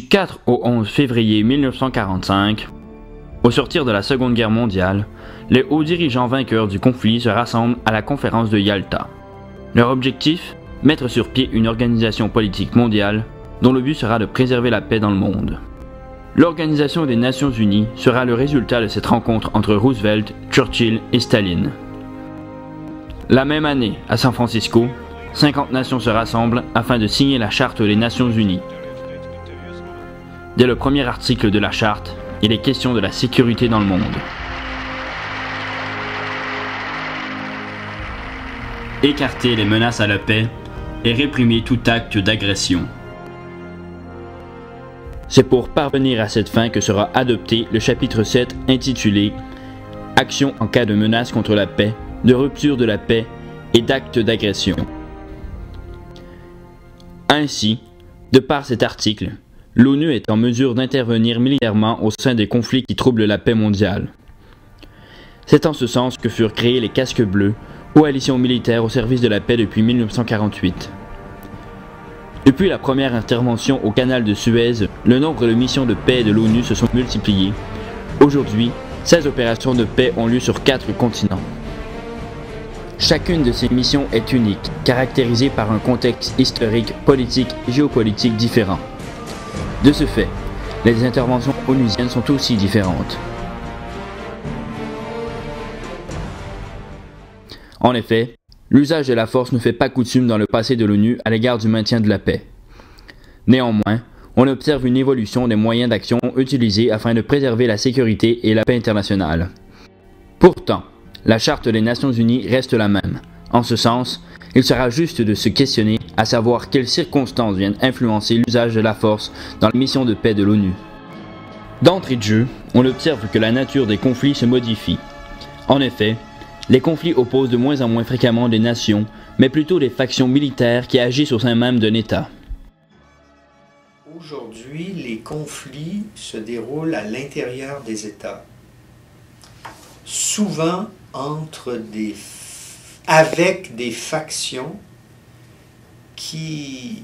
Du 4 au 11 février 1945, au sortir de la Seconde Guerre mondiale, les hauts dirigeants vainqueurs du conflit se rassemblent à la conférence de Yalta. Leur objectif? Mettre sur pied une organisation politique mondiale dont le but sera de préserver la paix dans le monde. L'Organisation des Nations Unies sera le résultat de cette rencontre entre Roosevelt, Churchill et Staline. La même année, à San Francisco, 50 nations se rassemblent afin de signer la Charte des Nations Unies. Dès le premier article de la Charte, il est question de la sécurité dans le monde. Écarter les menaces à la paix et réprimer tout acte d'agression. C'est pour parvenir à cette fin que sera adopté le chapitre 7 intitulé « Action en cas de menace contre la paix, de rupture de la paix et d'actes d'agression ». Ainsi, de par cet article, l'ONU est en mesure d'intervenir militairement au sein des conflits qui troublent la paix mondiale. C'est en ce sens que furent créés les casques bleus, coalition militaire au service de la paix depuis 1948. Depuis la première intervention au canal de Suez, le nombre de missions de paix de l'ONU se sont multipliés. Aujourd'hui, 16 opérations de paix ont lieu sur 4 continents. Chacune de ces missions est unique, caractérisée par un contexte historique, politique et géopolitique différent. De ce fait, les interventions onusiennes sont aussi différentes. En effet, l'usage de la force ne fait pas coutume dans le passé de l'ONU à l'égard du maintien de la paix. Néanmoins, on observe une évolution des moyens d'action utilisés afin de préserver la sécurité et la paix internationale. Pourtant, la Charte des Nations Unies reste la même. En ce sens, il sera juste de se questionner à savoir quelles circonstances viennent influencer l'usage de la force dans la mission de paix de l'ONU. D'entrée de jeu, on observe que la nature des conflits se modifie. En effet, les conflits opposent de moins en moins fréquemment des nations, mais plutôt des factions militaires qui agissent au sein même d'un État. Aujourd'hui, les conflits se déroulent à l'intérieur des États, souvent avec des factions qui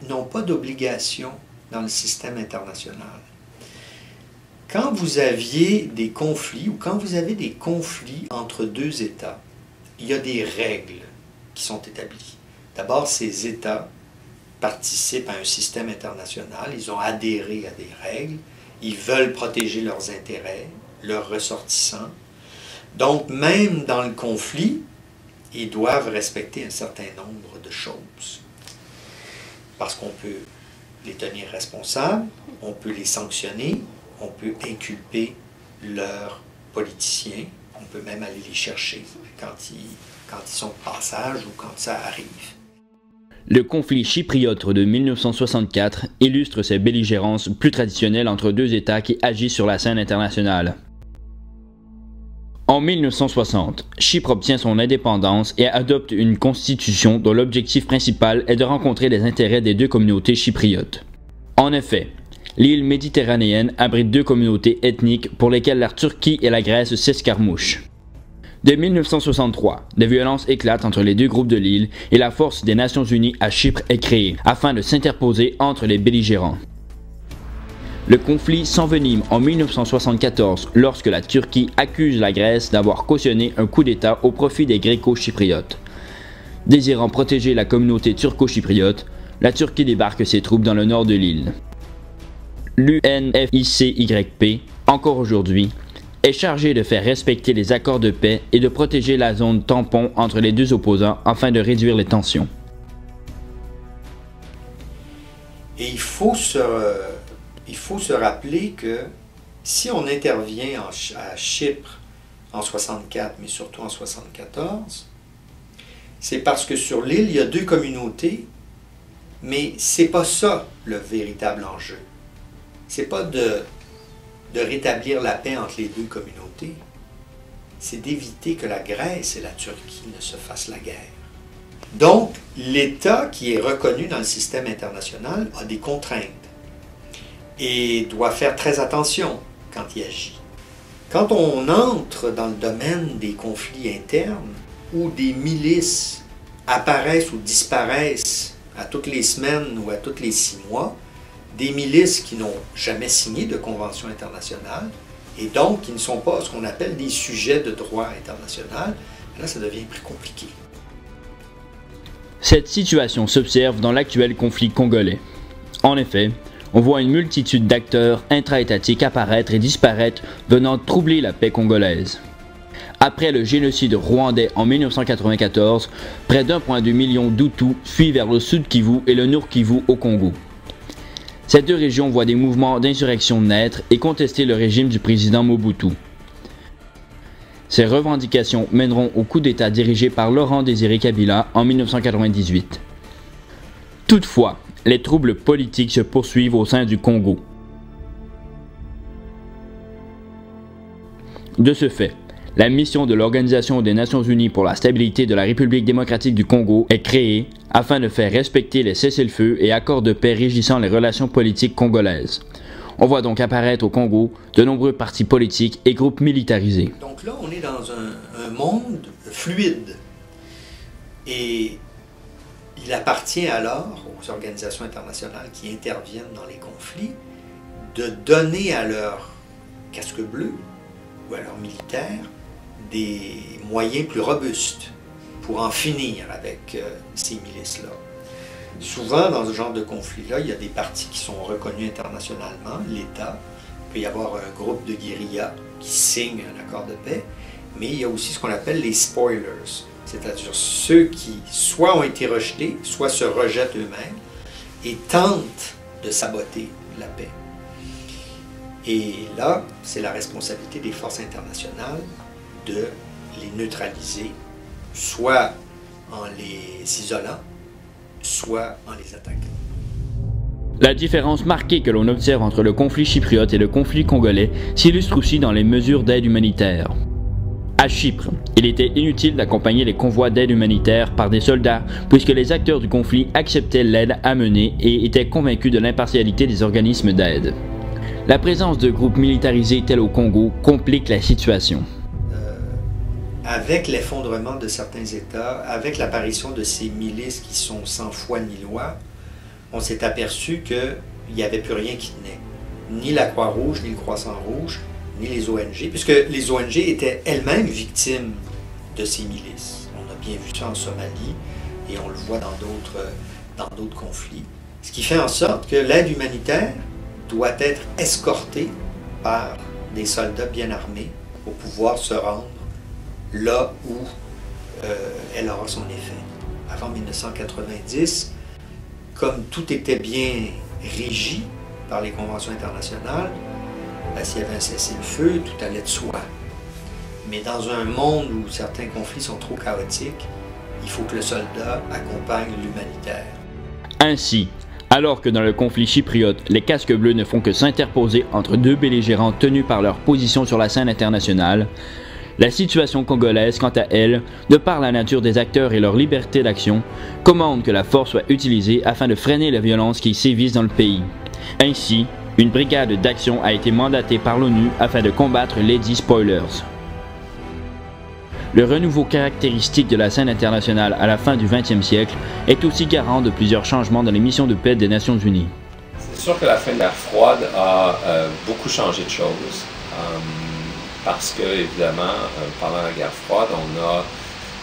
n'ont pas d'obligation dans le système international. Quand vous aviez des conflits ou quand vous avez des conflits entre deux États, il y a des règles qui sont établies. D'abord, ces États participent à un système international, ils ont adhéré à des règles, ils veulent protéger leurs intérêts, leurs ressortissants. Donc, même dans le conflit, ils doivent respecter un certain nombre de choses. Parce qu'on peut les tenir responsables, on peut les sanctionner, on peut inculper leurs politiciens, on peut même aller les chercher quand ils sont de passage ou quand ça arrive. Le conflit chypriote de 1964 illustre ces belligérances plus traditionnelles entre deux États qui agissent sur la scène internationale. En 1960, Chypre obtient son indépendance et adopte une constitution dont l'objectif principal est de rencontrer les intérêts des deux communautés chypriotes. En effet, l'île méditerranéenne abrite deux communautés ethniques pour lesquelles la Turquie et la Grèce s'escarmouchent. Dès 1963, des violences éclatent entre les deux groupes de l'île et la force des Nations Unies à Chypre est créée afin de s'interposer entre les belligérants. Le conflit s'envenime en 1974 lorsque la Turquie accuse la Grèce d'avoir cautionné un coup d'État au profit des Gréco-Chypriotes. Désirant protéger la communauté turco-chypriote, la Turquie débarque ses troupes dans le nord de l'île. L'UNFICYP, encore aujourd'hui, est chargée de faire respecter les accords de paix et de protéger la zone tampon entre les deux opposants afin de réduire les tensions. Et il faut se rappeler que si on intervient à Chypre en 64, mais surtout en 74, c'est parce que sur l'île, il y a deux communautés, mais c'est pas ça le véritable enjeu. C'est pas de rétablir la paix entre les deux communautés, c'est d'éviter que la Grèce et la Turquie ne se fassent la guerre. Donc, l'État qui est reconnu dans le système international a des contraintes et doit faire très attention quand il agit. Quand on entre dans le domaine des conflits internes, où des milices apparaissent ou disparaissent à toutes les semaines ou à tous les 6 mois, des milices qui n'ont jamais signé de convention internationale et donc qui ne sont pas ce qu'on appelle des sujets de droit international. Là, ça devient plus compliqué. Cette situation s'observe dans l'actuel conflit congolais. En effet, on voit une multitude d'acteurs intra-étatiques apparaître et disparaître venant troubler la paix congolaise. Après le génocide rwandais en 1994, près d'1,2 million d'Hutus fuient vers le Sud Kivu et le Nord Kivu au Congo. Ces deux régions voient des mouvements d'insurrection naître et contester le régime du président Mobutu. Ces revendications mèneront au coup d'État dirigé par Laurent-Désiré Kabila en 1998. Toutefois, les troubles politiques se poursuivent au sein du Congo. De ce fait, la mission de l'Organisation des Nations Unies pour la stabilité de la République démocratique du Congo est créée afin de faire respecter les cessez-le-feu et accords de paix régissant les relations politiques congolaises. On voit donc apparaître au Congo de nombreux partis politiques et groupes militarisés. Donc là, on est dans un monde fluide. Et il appartient alors aux organisations internationales qui interviennent dans les conflits de donner à leurs casques bleus ou à leurs militaires des moyens plus robustes pour en finir avec ces milices-là. Souvent, dans ce genre de conflit-là, il y a des partis qui sont reconnus internationalement, l'État. Il peut y avoir un groupe de guérilla qui signe un accord de paix, mais il y a aussi ce qu'on appelle les spoilers, c'est-à-dire ceux qui soit ont été rejetés, soit se rejettent eux-mêmes et tentent de saboter la paix. Et là, c'est la responsabilité des forces internationales de les neutraliser, soit en les isolant, soit en les attaquant. La différence marquée que l'on observe entre le conflit chypriote et le conflit congolais s'illustre aussi dans les mesures d'aide humanitaire. À Chypre, il était inutile d'accompagner les convois d'aide humanitaire par des soldats puisque les acteurs du conflit acceptaient l'aide amenée et étaient convaincus de l'impartialité des organismes d'aide. La présence de groupes militarisés tels au Congo complique la situation. Avec l'effondrement de certains États, avec l'apparition de ces milices qui sont sans foi ni loi, on s'est aperçu qu'il n'y avait plus rien qui tenait. Ni la Croix-Rouge, ni le Croissant-Rouge, ni les ONG, puisque les ONG étaient elles-mêmes victimes de ces milices. On a bien vu ça en Somalie et on le voit dans d'autres conflits. Ce qui fait en sorte que l'aide humanitaire doit être escortée par des soldats bien armés pour pouvoir se rendre là où elle aura son effet. Avant 1990, comme tout était bien régi par les conventions internationales, s'il y avait un cessez-le-feu, tout allait de soi. Mais dans un monde où certains conflits sont trop chaotiques, il faut que le soldat accompagne l'humanitaire. Ainsi, alors que dans le conflit chypriote, les casques bleus ne font que s'interposer entre deux belligérants tenus par leur position sur la scène internationale, la situation congolaise, quant à elle, de par la nature des acteurs et leur liberté d'action, commande que la force soit utilisée afin de freiner les violences qui sévissent dans le pays. Ainsi, une brigade d'action a été mandatée par l'ONU afin de combattre lesdits spoilers. Le renouveau caractéristique de la scène internationale à la fin du XXe siècle est aussi garant de plusieurs changements dans les missions de paix des Nations Unies. C'est sûr que la fin de la guerre froide a beaucoup changé de choses. Parce que, évidemment, pendant la guerre froide, on a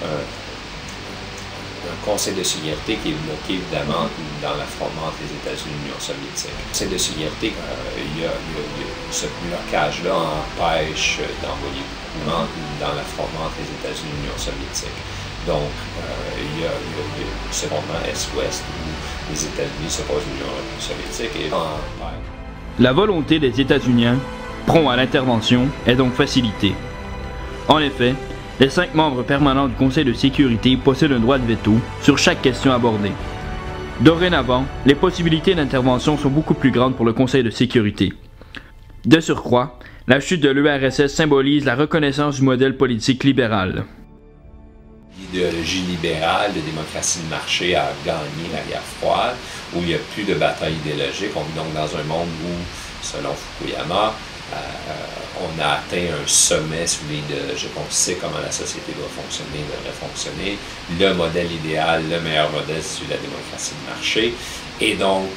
un Conseil de sécurité qui est bloqué, évidemment, dans l'affrontement entre les États-Unis et l'Union soviétique. Le Conseil de sécurité, ce blocage-là empêche d'envoyer beaucoup dans l'affrontement entre les États-Unis et l'Union soviétique. Donc, il y a ce moment Est-Ouest où les États-Unis s'opposent à l'Union soviétique et empêchent. La volonté des États-Unis prompt à l'intervention est donc facilitée. En effet, les 5 membres permanents du Conseil de sécurité possèdent un droit de veto sur chaque question abordée. Dorénavant, les possibilités d'intervention sont beaucoup plus grandes pour le Conseil de sécurité. De surcroît, la chute de l'URSS symbolise la reconnaissance du modèle politique libéral. L'idéologie libérale de démocratie de marché a gagné la guerre froide, où il n'y a plus de bataille idéologique. On vit donc dans un monde où, selon Fukuyama, on a atteint un sommet sous l'idéologie. On sait comment la société doit fonctionner, devrait fonctionner. Le modèle idéal, le meilleur modèle, c'est celui de la démocratie de marché. Et donc,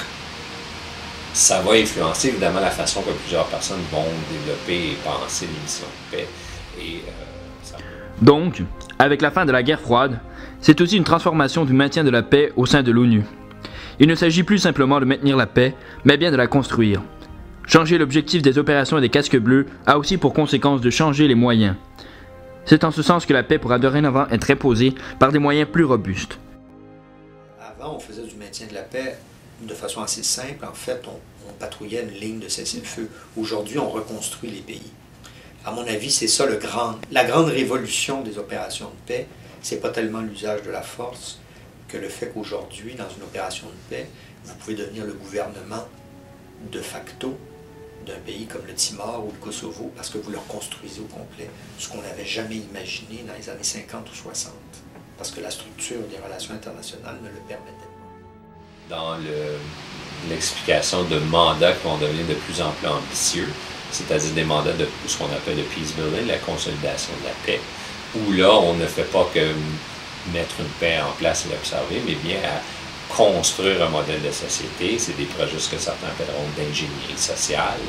ça va influencer évidemment la façon que plusieurs personnes vont développer et penser les missions de paix. Donc, avec la fin de la guerre froide, c'est aussi une transformation du maintien de la paix au sein de l'ONU. Il ne s'agit plus simplement de maintenir la paix, mais bien de la construire. Changer l'objectif des opérations des casques bleus a aussi pour conséquence de changer les moyens. C'est en ce sens que la paix pourra dorénavant être imposée par des moyens plus robustes. Avant, on faisait du maintien de la paix de façon assez simple. En fait, on patrouillait une ligne de cessez-le-feu. Aujourd'hui, on reconstruit les pays. À mon avis, c'est ça la grande révolution des opérations de paix. C'est pas tellement l'usage de la force que le fait qu'aujourd'hui, dans une opération de paix, vous pouvez devenir le gouvernement de facto d'un pays comme le Timor ou le Kosovo parce que vous le reconstruisez au complet, ce qu'on n'avait jamais imaginé dans les années 50 ou 60, parce que la structure des relations internationales ne le permettait pas. Dans l'explication de mandats qui vont devenir de plus en plus ambitieux, c'est-à-dire des mandats de ce qu'on appelle le peace building, la consolidation de la paix, où là, on ne fait pas que mettre une paix en place et l'observer, mais bien à construire un modèle de société. C'est des projets que certains appelleront d'ingénierie sociale,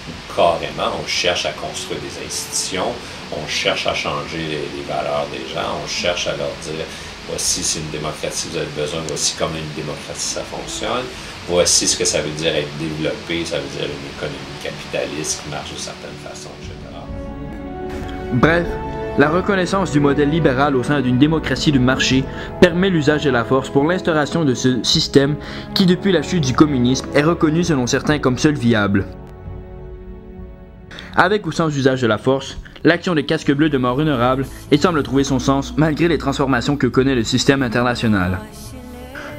où carrément on cherche à construire des institutions, on cherche à changer les valeurs des gens, on cherche à leur dire voici c'est une démocratie, vous avez besoin, voici comment une démocratie ça fonctionne, voici ce que ça veut dire être développé, ça veut dire une économie capitaliste qui marche de certaines façons, etc. Bref, la reconnaissance du modèle libéral au sein d'une démocratie de marché permet l'usage de la force pour l'instauration de ce système qui, depuis la chute du communisme, est reconnu selon certains comme seul viable. Avec ou sans usage de la force, l'action des casques bleus demeure honorable et semble trouver son sens malgré les transformations que connaît le système international.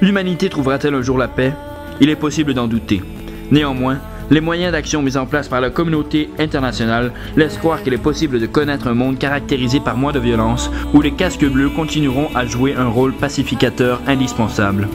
L'humanité trouvera-t-elle un jour la paix? Il est possible d'en douter. Néanmoins, les moyens d'action mis en place par la communauté internationale laissent croire qu'il est possible de connaître un monde caractérisé par moins de violence, où les casques bleus continueront à jouer un rôle pacificateur indispensable.